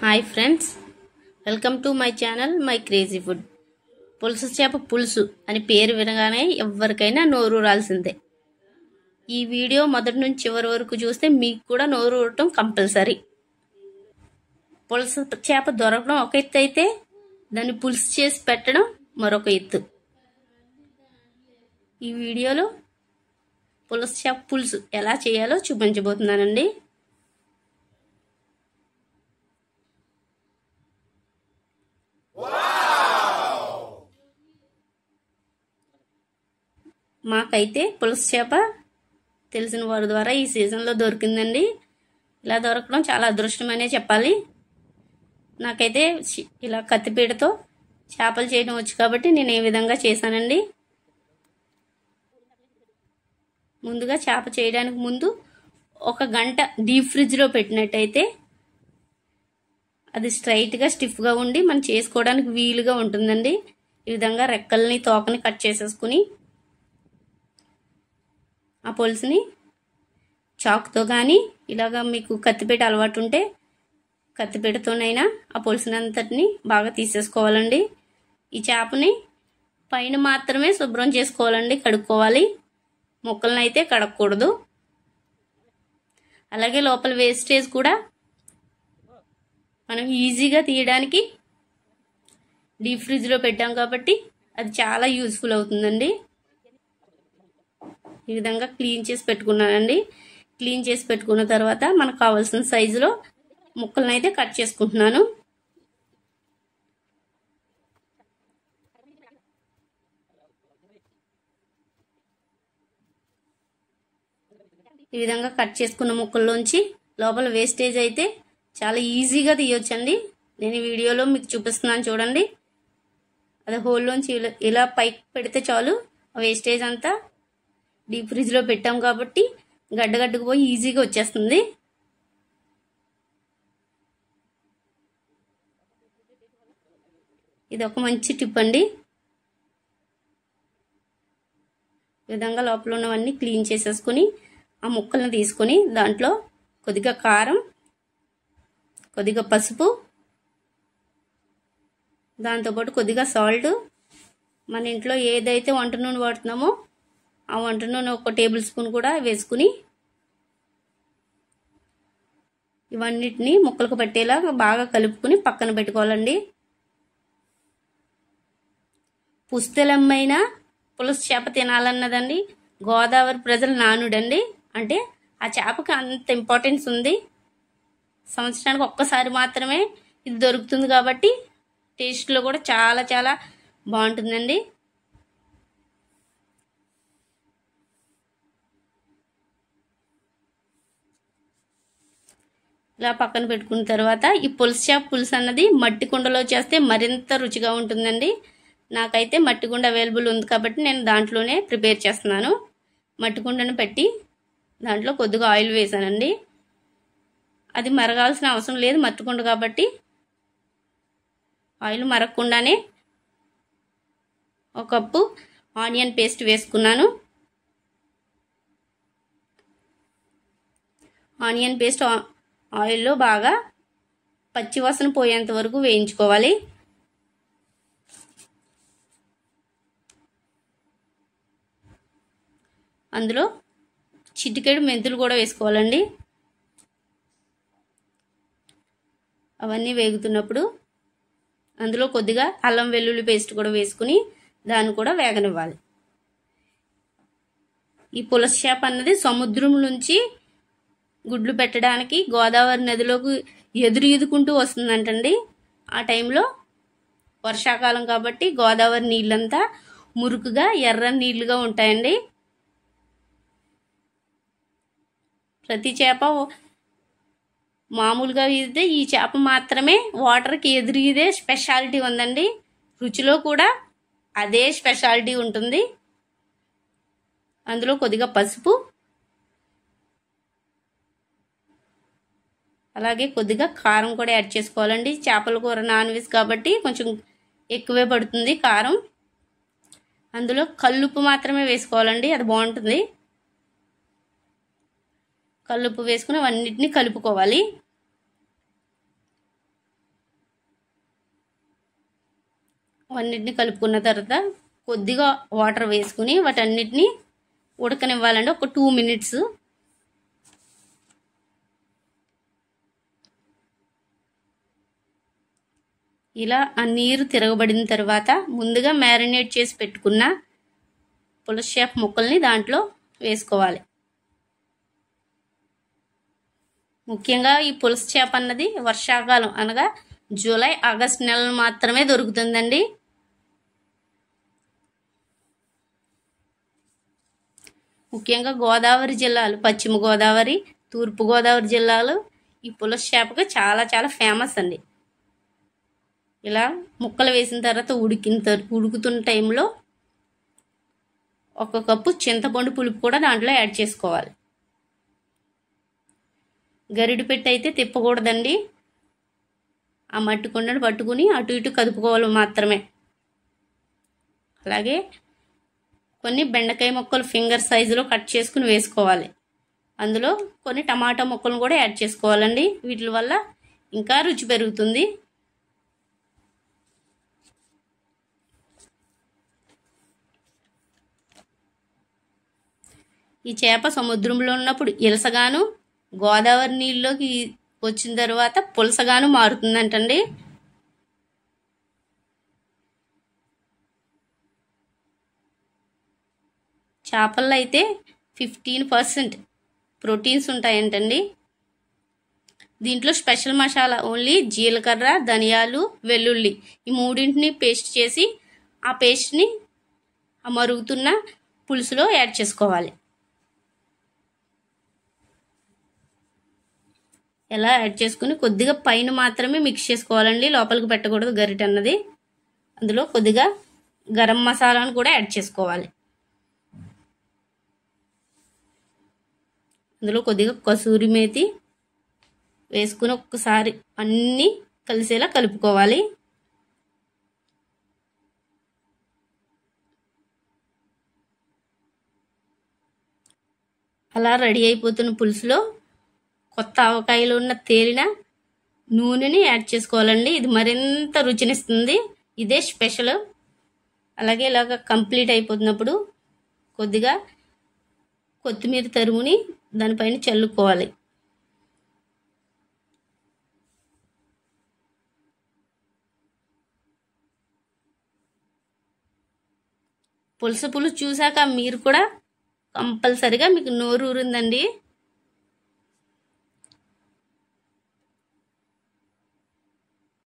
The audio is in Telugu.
Hi friends, welcome to my channel my crazy food. పులుసు చేప పులుసు అని పేరు వినగానే ఎవరికైనా నోరు ఊరాల్సిందే. ఈ వీడియో మొదటి నుంచి చివరి వరకు చూస్తే మీకు కూడా నోరు ఊరటం కంపల్సరీ. పులుసు చేప దొరకడం ఒక ఎత్తు అయితే దాన్ని పులుసు చేసి పెట్టడం మరొక ఎత్తు. ఈ వీడియోలో పులుసు చేప పులుసు ఎలా చేయాలో చూపించబోతున్నానండి. మాకైతే పులుసు చేప తెలిసిన వారి ద్వారా ఈ సీజన్లో దొరికిందండి. ఇలా దొరకడం చాలా అదృష్టమనే చెప్పాలి. నాకైతే ఇలా కత్తిపీటతో చేపలు చేయడం వచ్చు కాబట్టి నేను ఏ విధంగా చేశానండి. ముందుగా చేప చేయడానికి ముందు ఒక గంట డీప్ ఫ్రిడ్జ్లో పెట్టినట్టయితే అది స్ట్రైట్గా స్టిఫ్గా ఉండి మనం చేసుకోవడానికి వీలుగా ఉంటుందండి. ఈ విధంగా రెక్కల్ని తోకని కట్ చేసేసుకుని ఆ పులుసుని చాకుతో కానీ ఇలాగా మీకు కత్తిపీట అలవాటు ఉంటే కత్తిపీటతోనైనా ఆ పులుసునంతటిని బాగా తీసేసుకోవాలండి. ఈ చేపని పైన మాత్రమే శుభ్రం చేసుకోవాలండి, కడుక్కోవాలి. ముక్కలను అయితే కడగకూడదు. అలాగే లోపల వేస్టేజ్ కూడా మనం ఈజీగా తీయడానికి డీప్ ఫ్రిడ్జ్లో పెట్టాం కాబట్టి అది చాలా యూజ్ఫుల్ అవుతుందండి. ఈ విధంగా క్లీన్ చేసి పెట్టుకున్నానండి. క్లీన్ చేసి పెట్టుకున్న తర్వాత మనకు కావాల్సిన సైజులో ముక్కలను అయితే కట్ చేసుకుంటున్నాను. ఈ విధంగా కట్ చేసుకున్న ముక్కల్లోంచి లోపల వేస్టేజ్ అయితే చాలా ఈజీగా తీయొచ్చండి. నేను ఈ వీడియోలో మీకు చూపిస్తున్నాను చూడండి. అది హోల్లోంచి ఇలా పైకి పెడితే చాలు, ఆ వేస్టేజ్ అంతా డీప్ ఫ్రిడ్జ్లో పెట్టాం కాబట్టి గడ్డగడ్డకు పోయి ఈజీగా వచ్చేస్తుంది. ఇది ఒక మంచి టిప్ అండి. ఈ విధంగా లోపల ఉన్నవన్నీ క్లీన్ చేసేసుకుని ఆ ముక్కలను తీసుకొని దాంట్లో కొద్దిగా కారం, కొద్దిగా పసుపు, దాంతోపాటు కొద్దిగా సాల్ట్, మన ఇంట్లో ఏదైతే వంట నూనె వాడుతున్నామో ఆ వంట నూనె 1 టేబుల్ స్పూన్ కూడా వేసుకుని ఇవన్నిటిని ముక్కలకు పట్టేలా బాగా కలుపుకుని పక్కన పెట్టుకోవాలండి. పుస్తెలమ్మైన పులుసు చేప తినాలన్నదండి గోదావరి ప్రజల నానుడండి. అంటే ఆ చేపకి అంత ఇంపార్టెన్స్ ఉంది. సంవత్సరానికి ఒక్కసారి మాత్రమే ఇది దొరుకుతుంది కాబట్టి టేస్ట్లో కూడా చాలా చాలా బాగుంటుందండి. ఇలా పక్కన పెట్టుకున్న తర్వాత ఈ పులుసు చేప పులుసు అన్నది మట్టి కుండలో చేస్తే మరింత రుచిగా ఉంటుందండి. నాకైతే మట్టి కుండ అవైలబుల్ ఉంది కాబట్టి నేను దాంట్లోనే ప్రిపేర్ చేస్తున్నాను. మట్టి కుండను పెట్టి దాంట్లో కొద్దిగా ఆయిల్ వేసానండి. అది మరగాల్సిన అవసరం లేదు, మట్టి కుండ కాబట్టి. ఆయిల్ మరగకుండానే 1 కప్పు ఆనియన్ పేస్ట్ వేసుకున్నాను. ఆనియన్ పేస్ట్ ఆయిల్లో బాగా పచ్చివాసన పోయేంత వరకు వేయించుకోవాలి. అందులో చిటికెడు మెంతులు కూడా వేసుకోవాలండి. అవన్నీ వేగుతున్నప్పుడు అందులో కొద్దిగా అల్లం వెల్లుల్లి పేస్ట్ కూడా వేసుకుని దాన్ని కూడా వేగనివ్వాలి. ఈ పులస చేప అన్నది సముద్రం నుంచి గుడ్లు పెట్టడానికి గోదావరి నదిలోకి ఎదురుకుంటూ వస్తుందంటండి. ఆ టైంలో వర్షాకాలం కాబట్టి గోదావరి నీళ్ళంతా మురుకుగా ఎర్రని నీళ్లుగా ఉంటాయండి. ప్రతి చేప మామూలుగా ఈదే, ఈ చేప మాత్రమే వాటర్కి ఎదురుదే స్పెషాలిటీ ఉందండి. రుచిలో కూడా అదే స్పెషాలిటీ ఉంటుంది. అందులో కొద్దిగా పసుపు, అలాగే కొద్దిగా కారం కూడా యాడ్ చేసుకోవాలండి. చేపల కూర నాన్ వెజ్ కాబట్టి కొంచెం ఎక్కువే పడుతుంది కారం. అందులో కల్లుప్పు మాత్రమే వేసుకోవాలండి, అది బాగుంటుంది. కల్లుప్పు వేసుకుని అవన్నిటిని కలుపుకోవాలి. అన్నిటిని కలుపుకున్న తర్వాత కొద్దిగా వాటర్ వేసుకుని వాటన్నిటిని ఉడకనివ్వాలండి. ఒక 2 మినిట్స్. ఇలా ఆ నీరు తిరగబడిన తర్వాత ముందుగా మ్యారినేట్ చేసి పెట్టుకున్న పులస చేప ముక్కల్ని దాంట్లో వేసుకోవాలి. ముఖ్యంగా ఈ పులస చేప అన్నది వర్షాకాలం అనగా జూలై ఆగస్ట్ నెలలు మాత్రమే దొరుకుతుందండి. ముఖ్యంగా గోదావరి జిల్లాలు, పశ్చిమ గోదావరి, తూర్పు గోదావరి జిల్లాలు ఈ పులస చేపకు చాలా చాలా ఫేమస్ అండి. ఇలా ముక్కలు వేసిన తర్వాత ఉడుకుతున్న టైంలో 1 కప్పు చింతపండు పులుపు కూడా దాంట్లో యాడ్ చేసుకోవాలి. గరిటె పెట్టి అయితే తిప్పకూడదండి. ఆ మట్టి కుండను పట్టుకుని అటు ఇటు కదుపుకోవాలి మాత్రమే. అలాగే కొన్ని బెండకాయ ముక్కలు ఫింగర్ సైజులో కట్ చేసుకుని వేసుకోవాలి. అందులో కొన్ని టమాటా ముక్కలను కూడా యాడ్ చేసుకోవాలండి. వీటి వల్ల ఇంకా రుచి పెరుగుతుంది. ఈ చేప సముద్రంలో ఉన్నప్పుడు ఇలసగాను, గోదావరి నీళ్ళలోకి వచ్చిన తర్వాత పులసగాను మారుతుందంటండి. చేపల్లో అయితే 15% ప్రోటీన్స్ ఉంటాయంటండి. దీంట్లో స్పెషల్ మసాలా ఓన్లీ జీలకర్ర, ధనియాలు, వెల్లుల్లి ఈ మూడింటిని పేస్ట్ చేసి ఆ పేస్ట్ని ఆ మరుగుతున్న పులుసులో యాడ్ చేసుకోవాలి. ఎలా యాడ్ చేసుకుని కొద్దిగా పైన మాత్రమే మిక్స్ చేసుకోవాలండి, లోపలికి పెట్టకూడదు గరిటె అన్నది. అందులో కొద్దిగా గరం మసాలాను కూడా యాడ్ చేసుకోవాలి. అందులో కొద్దిగా కసూరి మేతి వేసుకుని ఒక్కసారి అన్నీ కలిసేలా కలుపుకోవాలి. అలా రెడీ అయిపోతున్న పులుసులో కొత్త ఆవకాయలో ఉన్న తేలిన నూనెని యాడ్ చేసుకోవాలండి. ఇది మరింత రుచినిస్తుంది. ఇదే స్పెషల్. అలాగే ఇలాగ కంప్లీట్ అయిపోతున్నప్పుడు కొద్దిగా కొత్తిమీర తరుముని దానిపైన చల్లుకోవాలి. పులుసు చూసాక మీరు కూడా కంపల్సరిగా మీకు నోరు ఊరిందండి.